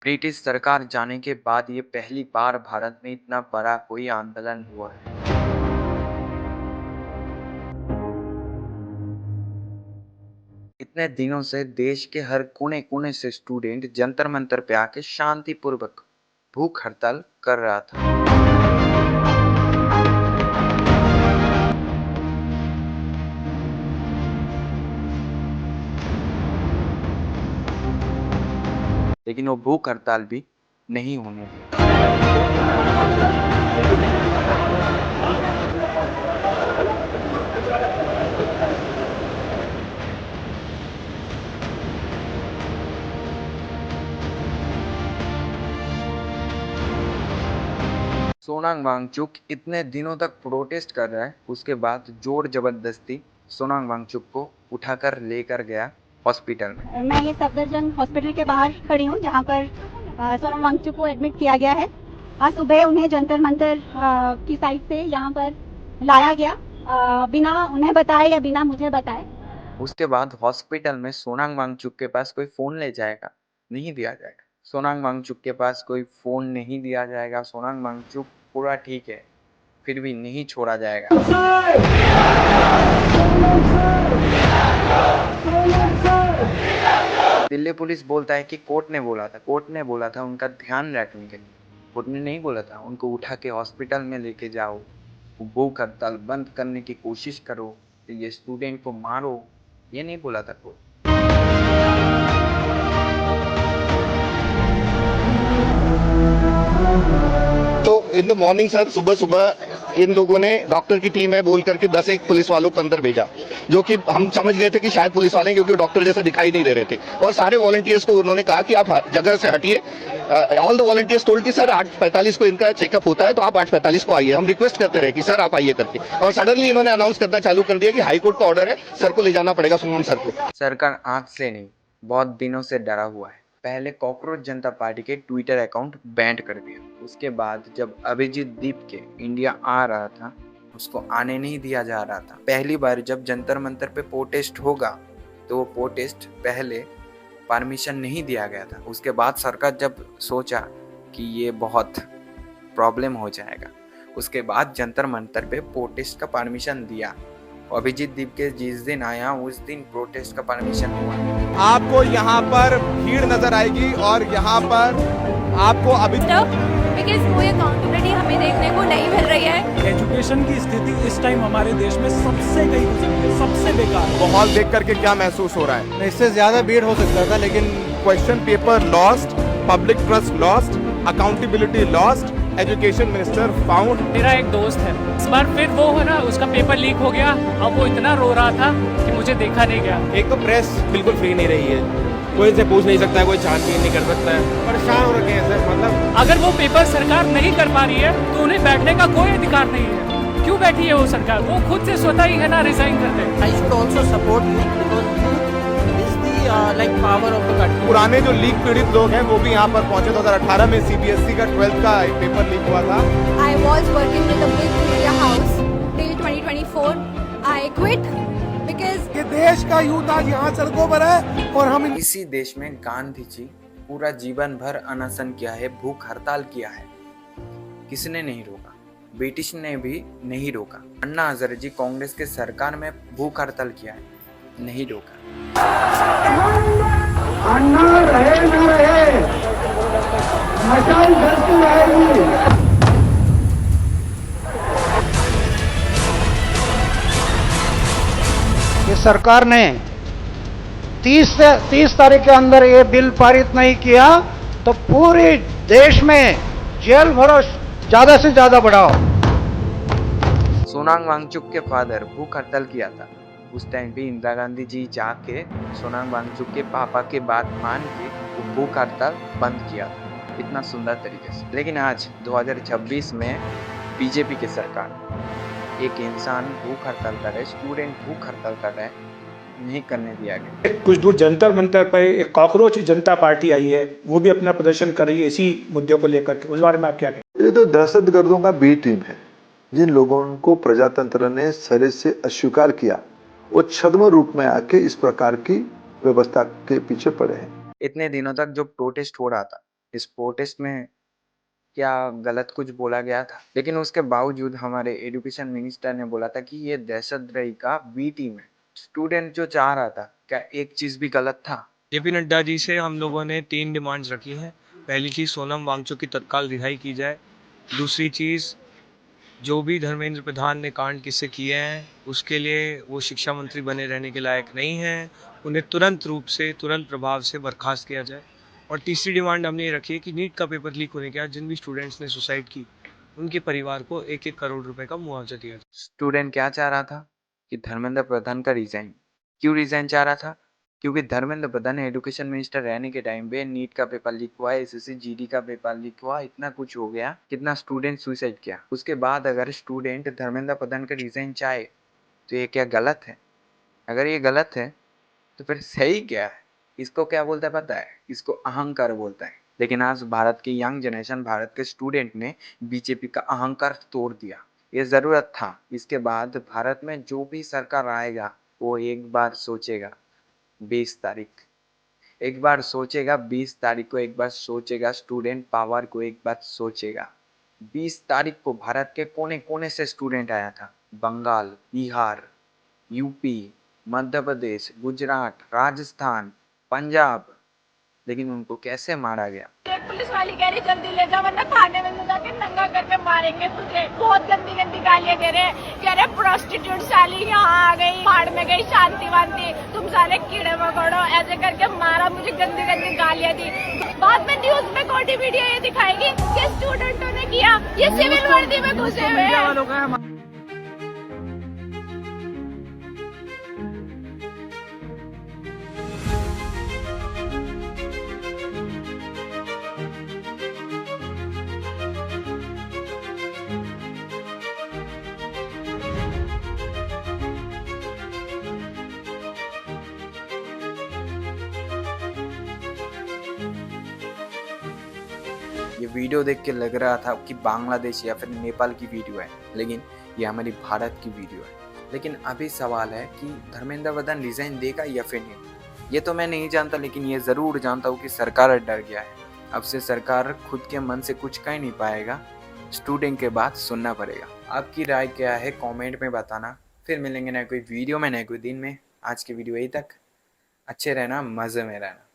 British सरकार जाने के बाद ये पहली बार भारत में इतना बड़ा कोई आंदोलन हुआ है। इतने दिनों से देश के हर कोने-कोने से स्टूडेंट जंतर मंतर पे आके शांतिपूर्वक भूख हड़ताल कर रहा था। लेकिन वो भूख हड़ताल भी नहीं होने दी। सोनांग वांगचुक इतने दिनों तक प्रोटेस्ट कर रहा है, उसके बाद जोर जबरदस्ती सोनांग वांगचुक को उठाकर लेकर गया हॉस्पिटल में। मैं ये सफदरजंग हॉस्पिटल के बाहर खड़ी हूँ जहाँ पर सोनम वांगचुक को एडमिट किया गया है। आज सुबह उन्हें जंतर मंतर की साइड से यहाँ पर लाया गया बिना उन्हें बताए या बिना मुझे बताए। उसके बाद हॉस्पिटल में सोनांग वांगचुक के पास कोई फोन ले जाएगा, नहीं दिया जाएगा। सोनांग वांगचुक के पास कोई फोन नहीं दिया जाएगा। सोनांग वांगचुक पूरा ठीक है, फिर भी नहीं छोड़ा जाएगा। दिल्ली पुलिस बोलता है कि कोर्ट ने बोला था उनका ध्यान रखने के लिए। कोर्ट ने नहीं बोला था उनको उठा के हॉस्पिटल में लेके जाओ, भूख हड़ताल बंद करने की कोशिश करो, ये स्टूडेंट को मारो, ये नहीं बोला था कोर्ट। तो इन द मॉर्निंग सर, सुबह सुबह इन लोगों ने डॉक्टर की टीम है बोल करके 10 एक पुलिस वालों को अंदर भेजा, जो कि हम समझ गए थे कि शायद पुलिस वाले, क्योंकि डॉक्टर जैसे दिखाई नहीं दे रहे थे। और सारे वॉलंटियर्स को उन्होंने कहा कि आप जगह से हटिए। ऑल द वॉलंटियर्स टोल्ड कि सर 8:45 को इनका चेकअप होता है, तो आप 8:45 को आइए। हम रिक्वेस्ट करते रहे कि सर आप आइए करके, और सडनली इन्होंने अनाउंस करना चालू कर दिया कि हाईकोर्ट का ऑर्डर है, सर को ले जाना पड़ेगा सोनम सर को। सरकार आंख से नहीं, बहुत दिनों से डरा हुआ है। पहले कॉकरोच जनता पार्टी के ट्विटर अकाउंट बैन कर दिया। उसके बाद जब अभिजीत दीप के इंडिया आ रहा था, उसको आने नहीं दिया जा रहा था। पहली बार जब जंतर मंतर पे प्रोटेस्ट होगा, तो वो प्रोटेस्ट पहले परमिशन नहीं दिया गया था। उसके बाद सरकार जब सोचा कि ये बहुत प्रॉब्लम हो जाएगा, उसके बाद जंतर मंतर पे प्रोटेस्ट का परमिशन दिया। अभिजीत दीप के जिस दिन आया, उस दिन प्रोटेस्ट का परमिशन हुआ। आपको यहाँ पर भीड़ नजर आएगी और यहाँ पर आपको अभी बिकॉज़ कोई अकाउंटेबिलिटी हमें देखने को नहीं मिल रही है। एजुकेशन की स्थिति इस टाइम हमारे देश में सबसे गई है, सबसे बेकार। माहौल देख करके क्या महसूस हो रहा है? इससे ज्यादा भीड़ हो सकता था, लेकिन question paper lost, public trust lost, accountability lost, education minister found. मेरा एक दोस्त है, इस बार फिर वो है ना, उसका पेपर लीक हो गया। अब वो इतना रो रहा था कि मुझे देखा नहीं गया। एक तो प्रेस बिल्कुल फ्री नहीं रही है, कोई से पूछ नहीं सकता है, कोई छानबीन नहीं कर सकता है। परेशान हो रखे हैं सर, मतलब अगर वो पेपर सरकार नहीं कर पा रही है तो उन्हें बैठने का कोई अधिकार नहीं है। क्यों बैठी है वो सरकार? वो खुद से स्वतः ही है ना रिजाइन कर दे। I should also support youth because youth is the like power of the country. पुराने जो लीक पीड़ित लोग हैं वो भी यहाँ पर पहुंचे। 2018 में CBSE का 12th का एक पेपर लीक हुआ था। I was working with a big media house till 2024. I quit because ये देश का यूथ आज यहाँ सड़कों पर है और हम इसी देश में गांधी जी पूरा जीवन भर अनशन किया है, भूख हड़ताल किया है, किसने नहीं रोका? ब्रिटिश ने भी नहीं रोका। अन्ना हजारे जी कांग्रेस के सरकार में भूख हड़ताल किया है, नहीं रोका। अन्ना रहे न रहे, मशाल जलती रहेगी। ये सरकार ने 30 तारीख के अंदर ये बिल पारित नहीं किया तो पूरे देश में जेल भरो, ज्यादा से ज्यादा बढ़ाओ। सोनांग वांगचुक के फादर भूख हड़ताल किया था। उस टाइम भी इंदिरा गांधी जी जाके सोनांग वांगचुक के पापा के बात मान के वो भूख हड़ताल बंद किया था, इतना सुंदर तरीके से। लेकिन आज 2026 में बीजेपी की सरकार, एक इंसान भूख हड़ताल कर रहे, स्टूडेंट भूख हड़ताल कर रहे, नहीं करने दिया गया। कुछ दूर जंतर मंतर पर एक कॉकरोच जनता पार्टी आई है, वो भी अपना प्रदर्शन कर रही है इसी मुद्दे को लेकर के। उस बारे में आप क्या कहें? ये तो दहशतगर्दों का बी टीम है, जिन लोगों को प्रजातंत्र ने सरे से अस्वीकार किया, वो छद्म रूप में आके इस प्रकार की व्यवस्था के पीछे पड़े हैं। इतने दिनों तक जो प्रोटेस्ट हो रहा था, इस प्रोटेस्ट में क्या गलत कुछ बोला गया था? लेकिन उसके बावजूद हमारे एजुकेशन मिनिस्टर ने बोला था कि ये दहशतगर्दी का बी टीम है। स्टूडेंट जो चाह रहा था, क्या एक चीज भी गलत था? जेपी नड्डा जी से हम लोगों ने 3 डिमांड्स रखी हैं। पहली चीज़ सोनम वांगचुक की तत्काल रिहाई की जाए। दूसरी चीज़, जो भी धर्मेंद्र प्रधान ने कांड किस्से किए हैं उसके लिए वो शिक्षा मंत्री बने रहने के लायक नहीं हैं, उन्हें तुरंत प्रभाव से बर्खास्त किया जाए। और तीसरी डिमांड हमने ये रखी है कि नीट का पेपर लीक होने के बाद जिन भी स्टूडेंट्स ने सुसाइड की उनके परिवार को 1-1 करोड़ रुपए का मुआवजा दिया जाए। स्टूडेंट क्या चाह रहा था कि धर्मेंद्र प्रधान का रिजाइन। क्यों रिजाइन चाह रहा था? क्योंकि धर्मेंद्र प्रधान एजुकेशन मिनिस्टर रहने के टाइम पे नीट का पेपर लीक हुआ, एसएससी जीडी का पेपर लीक हुआ, इतना कुछ हो गया, कितना स्टूडेंट सुसाइड किया। उसके बाद अगर स्टूडेंट धर्मेंद्र प्रधान का रिजाइन चाहे तो ये क्या गलत है? अगर ये गलत है तो फिर सही क्या है? इसको क्या बोलता है पता है? इसको अहंकार बोलता है। लेकिन आज भारत की यंग जनरेशन, भारत के स्टूडेंट ने बीजेपी का अहंकार तोड़ दिया। ये ज़रूरत था। इसके बाद भारत में जो भी सरकार आएगा वो एक बार सोचेगा 20 तारीख, एक बार सोचेगा 20 तारीख को, एक बार सोचेगा स्टूडेंट पावर को, एक बार सोचेगा। 20 तारीख को भारत के कोने कोने से स्टूडेंट आया था। बंगाल, बिहार, यूपी, मध्य प्रदेश, गुजरात, राजस्थान, पंजाब, लेकिन उनको कैसे मारा गया? एक पुलिस वाली कह रही जल्दी ले जा वरना थाने में ले जाके नंगा करके मारेंगे तुझे। बहुत गंदी गंदी गालियां दे रहे, कह रहे प्रोस्टिट्यूट साली यहाँ आ गई, भाड़ में गई शांति वांति, तुम साले कीड़े मकोड़ो, ऐसे करके मारा, मुझे गंदी गंदी गालियां दी। बाद में न्यूज में कोटी मीडिया ये दिखाएगी कि स्टूडेंटों ने किया, ये सिविल वर्दी में घुसे हुए हैं। ये वीडियो देख के लग रहा था कि बांग्लादेश या फिर नेपाल की वीडियो है, लेकिन ये हमारी भारत की वीडियो है। लेकिन अभी सवाल है कि धर्मेंद्र प्रधान रिजाइन देगा या फिर नहीं, ये तो मैं नहीं जानता, लेकिन ये ज़रूर जानता हूँ कि सरकार डर गया है। अब से सरकार खुद के मन से कुछ कह नहीं पाएगा, स्टूडेंट के बात सुनना पड़ेगा। आपकी राय क्या है कमेंट में बताना। फिर मिलेंगे नए कोई वीडियो में, नए कोई दिन में। आज की वीडियो यही तक। अच्छे रहना, मज़े में रहना।